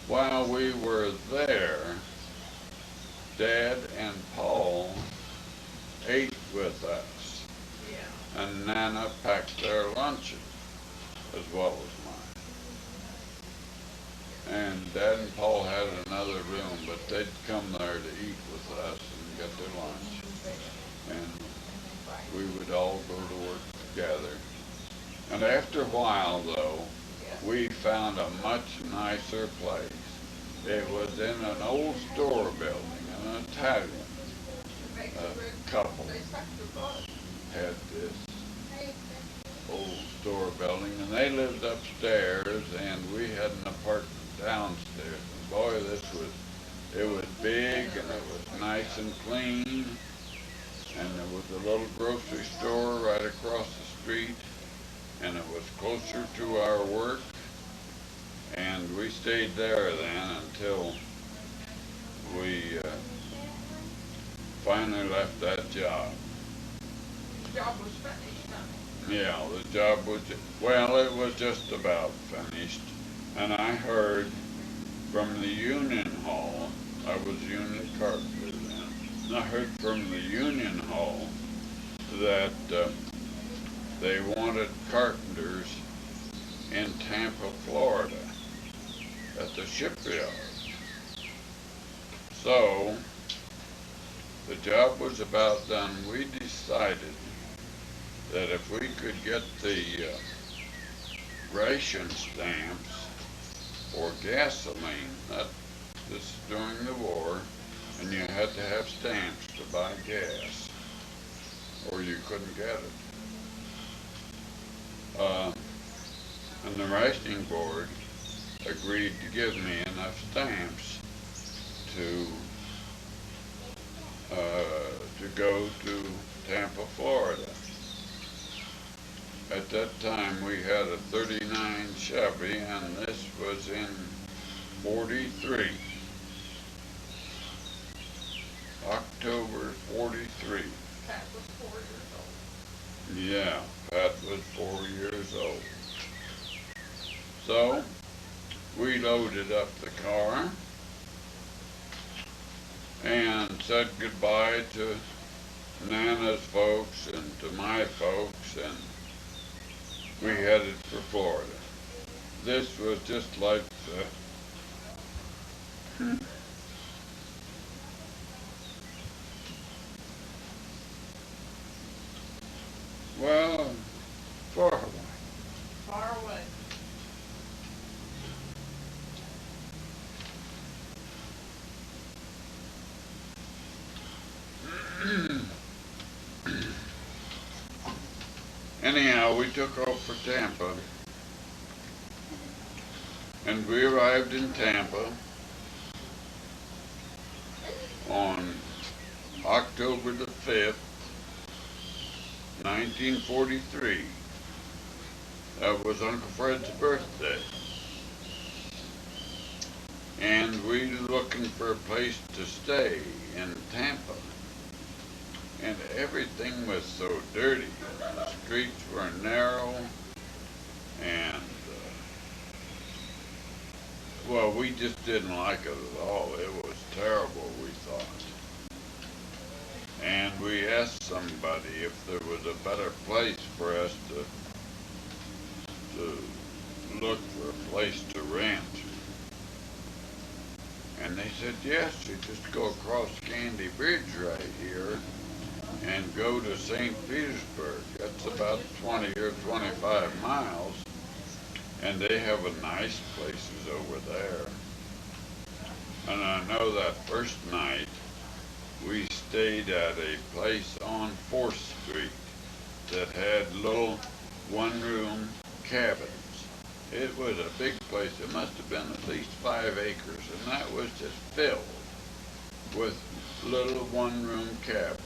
while we were there, Dad and Paul ate with us, and Nana packed their lunches, as well as mine. And Dad and Paul had another room, but they'd come there to eat with us and get their lunch. And we would all go to work together. And after a while, though, we found a much nicer place. It was in an old store building, an Italian couple had this old store building, and they lived upstairs, and we had an apartment downstairs. And boy, it was big, and it was nice and clean, and there was a little grocery store right across the street, and it was closer to our work, and we stayed there then until we finally left that job. The job was finished, huh? Yeah, the job was, well, it was just about finished. And I heard from the union hall, I was union carpenter then, and I heard from the union hall that they wanted carpenters in Tampa, Florida, at the shipyard. So, the job was about done. We decided that if we could get the ration stamps for gasoline, this is during the war, and you had to have stamps to buy gas, or you couldn't get it. And the rationing board agreed to give me enough stamps to go to Tampa, Florida. At that time, we had a '39 Chevy, and this was in '43. October '43. Pat was 4 years old. Yeah, Pat was 4 years old. So, we loaded up the car and said goodbye to Nana's folks and to my folks, and we headed for Florida. This was just like the well, far away. Far away. Anyhow, we took off for Tampa, and we arrived in Tampa on October the 5th, 1943. That was Uncle Fred's birthday. And we were looking for a place to stay in Tampa. And everything was so dirty. The streets were narrow, and well, we just didn't like it at all. It was terrible, we thought. And we asked somebody if there was a better place for us to look for a place to rent. And they said, yes, you just go across Candy Bridge right here and go to St. Petersburg. That's about 20 or 25 miles, and they have a nice places over there. And I know that first night we stayed at a place on 4th Street that had little one-room cabins. It was a big place. It must have been at least 5 acres, and that was just filled with little one-room cabins.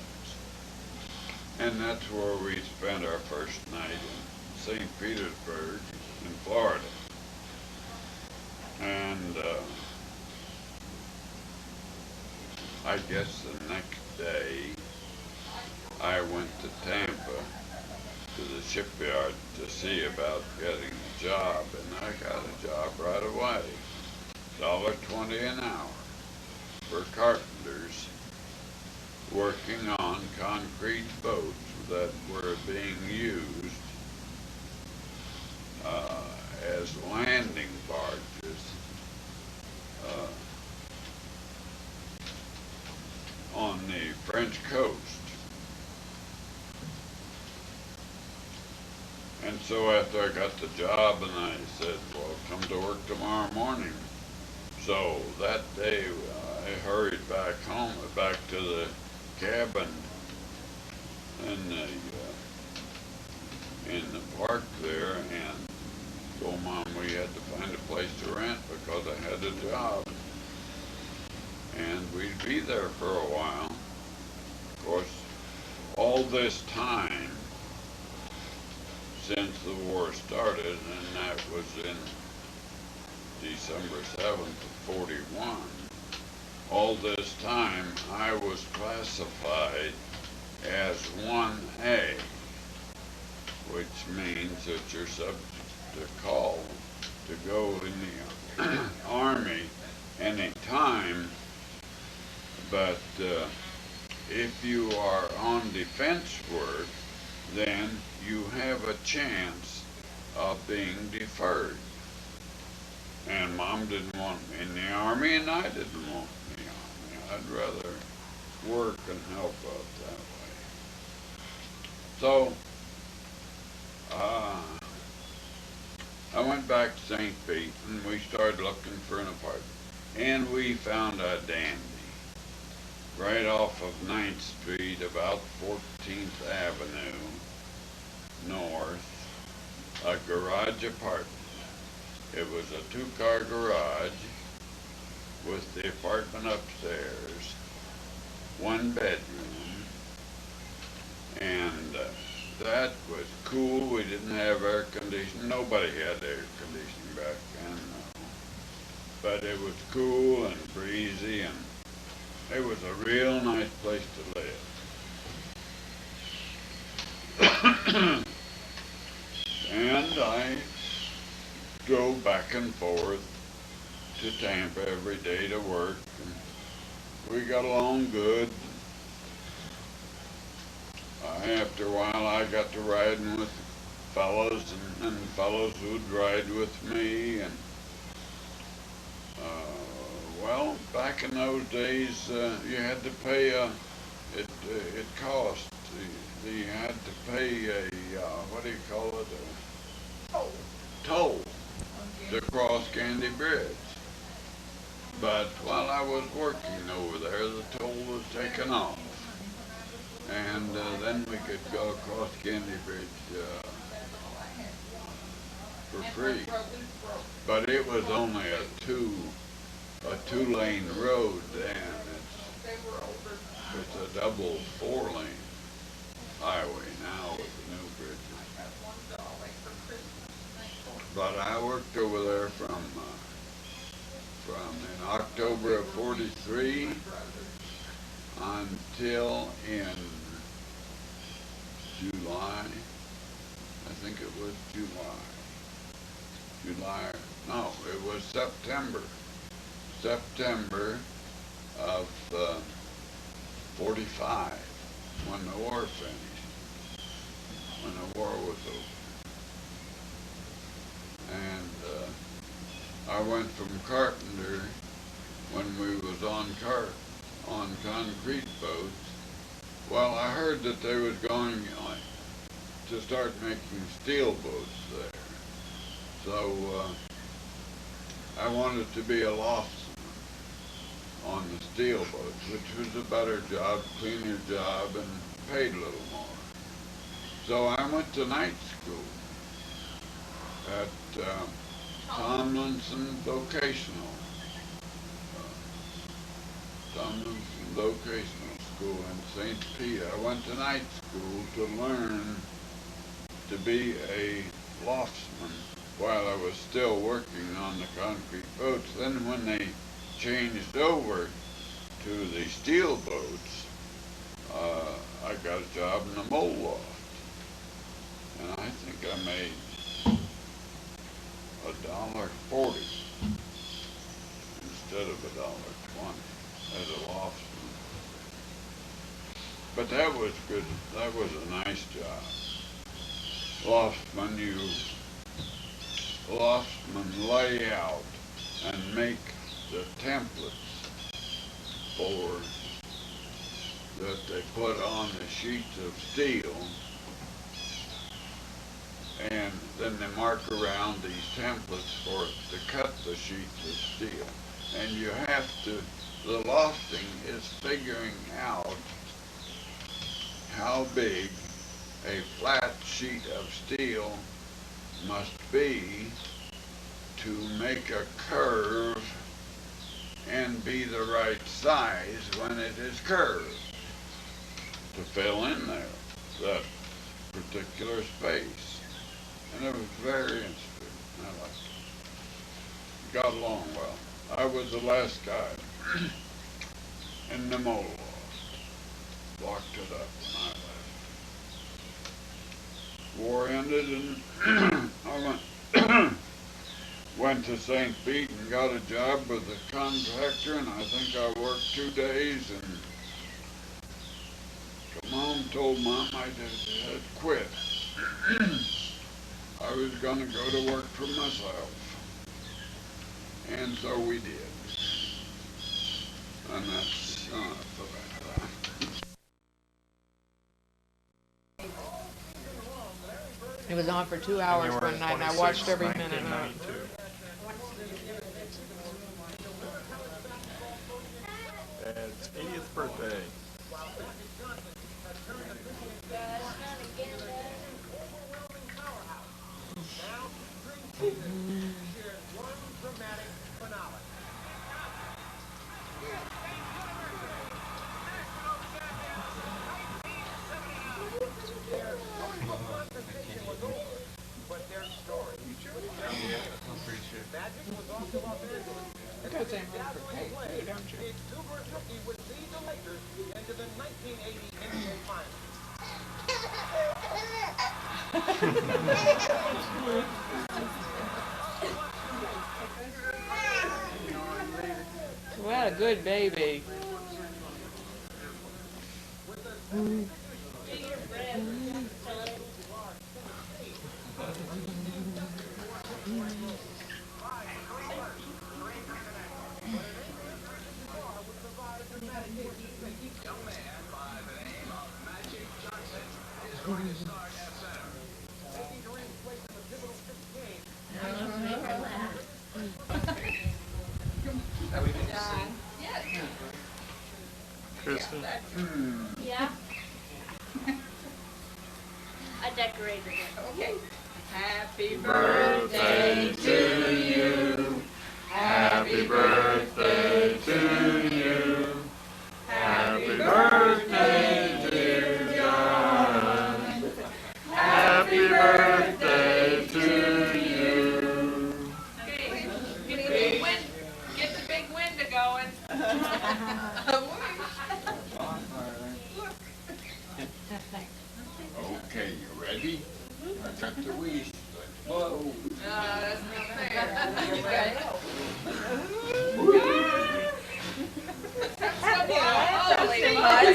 And that's where we spent our first night in St. Petersburg in Florida. And I guess the next day I went to Tampa to the shipyard to see about getting a job, and I got a job right away. $1.20 an hour for carpenters working on concrete boats that were being used as landing barges on the French coast. And so after I got the job, and I said, well, come to work tomorrow morning. So that day I hurried back home, back to the cabin in the park there, and told Mom we had to find a place to rent because I had a job. And we'd be there for a while. Of course, all this time since the war started, and that was in December 7th of '41, all this time I was classified as 1A, which means that you're subject to call to go in the Army anytime, but if you are on defense work, then you have a chance of being deferred. And Mom didn't want me in the Army, and I didn't want me in the Army. I'd rather work and help out that way. So St. Pete, and we started looking for an apartment. And we found a dandy right off of 9th Street, about 14th Avenue North, a garage apartment. It was a two-car garage with the apartment upstairs, one bedroom, and that was cool. We didn't have air conditioning. Nobody had air conditioning back then, no. But it was cool and breezy, and it was a real nice place to live. And I drove back and forth to Tampa every day to work, and we got along good. After a while, I got to riding with fellows, and fellows would ride with me, and well, back in those days, you had to pay it cost. You had to pay a, what do you call it, a toll to cross Candy Bridge. But while I was working over there, the toll was taken off. And then we could go across Candy Bridge for free. But it was only a two-lane road then. It's a double four-lane highway now with the new bridges. But I worked over there from in October of '43 until in July. I think it was July. No, it was September of '45, when the war finished, when the war was over. And I went from carpenter when we was on concrete boats. Well, I heard that they was going to start making steel boats there. So I wanted to be a locksmith on the steel boats, which was a better job, cleaner job, and paid a little more. So I went to night school at Tomlinson Vocational School in St. Pete. I went to night school to learn to be a loftsman while I was still working on the concrete boats. Then when they changed over to the steel boats, I got a job in the mold loft. And I think I made $1.40 instead of $1.20 as a loftsman. But that was good. That was a nice job. Loftsman lay out and make the templates for that they put on the sheets of steel, and then they mark around these templates to cut the sheets of steel. And you have to, the lofting is figuring out how big a flat sheet of steel must be to make a curve and be the right size when it is curved to fill in there, that particular space. And it was very interesting. I liked it. Got along well. I was the last guy in the mold loft. Locked it up when I left. War ended, and I went to St. Pete and got a job with a contractor, and I think I worked 2 days and come home and told Mom I had quit. I was going to go to work for myself. And so we did. And that's enough about that. It was on for 2 hours one night, and I watched every minute of it. 80th birthday. It does ain't room for cake, too, don't you? What a good baby. Kristen. Yeah. I decorated it. Okay. Happy Birthday to you. Happy birthday to you. Happy birthday, dear John. Happy birthday to you. Okay. Get the big window going. Okay, you ready? I got the wish. Whoa. That's not fair. You ready? Holy mud.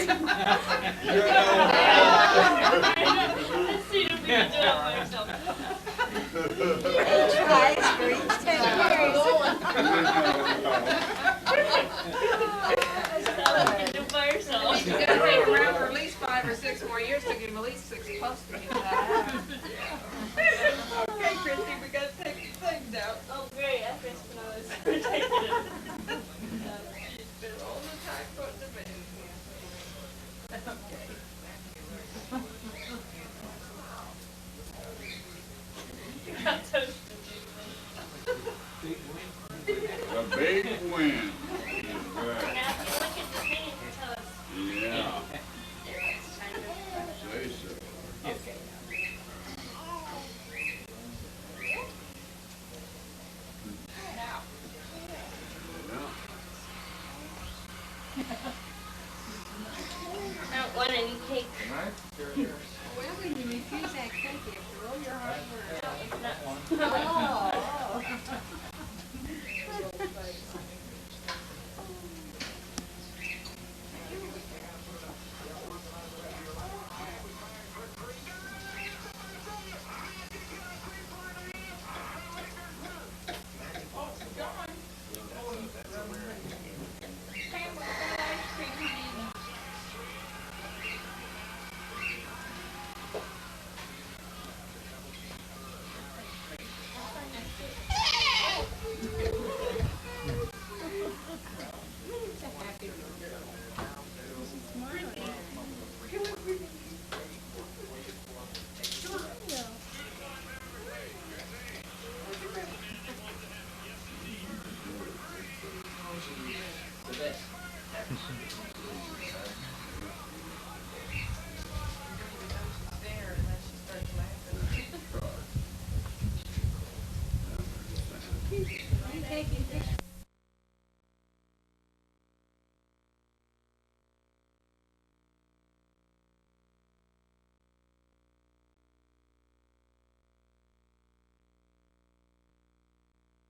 Let's see if we can do it by ourselves. Each tries for each 10 years. You can do it by yourself. He's gonna hang around for at least 5 or 6 more years to give him at least 6 posts to get that. Okay, Christy, we gotta take these things out. Oh, great. I missed when I was protected. She's been all the time putting them in. Okay. You got toasted. The big win is Now, back. if you look at the thing, tell us. Yeah, It's kind of. say so. Okay. Now. Yeah. I don't want any cake.